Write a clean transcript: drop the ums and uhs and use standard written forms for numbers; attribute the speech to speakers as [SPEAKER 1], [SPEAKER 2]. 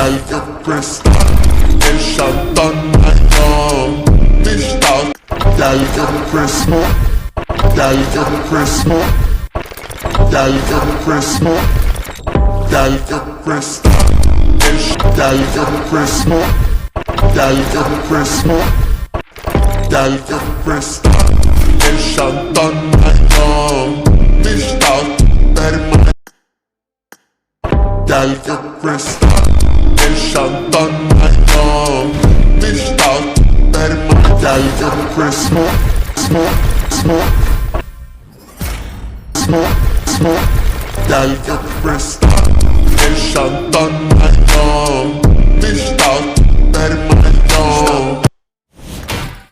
[SPEAKER 1] Gel Kıbrıs'ta yaşamdan ayağım Dişler Gel Kıbrıs'ma Gel Kıbrıs'ma Gel Kıbrıs'ma Gel Kıbrıs'ta Gel Kıbrıs'ma Gel Kıbrıs'ma Gel Kıbrıs'ta yaşamdan ayağım Dişler verme Gel Kıbrıs'ta yaşamdan ayağım Dişler verme Gel Kıbrıs'ma Gel Kıbrıs'ta yaşamdan ayağım Dişler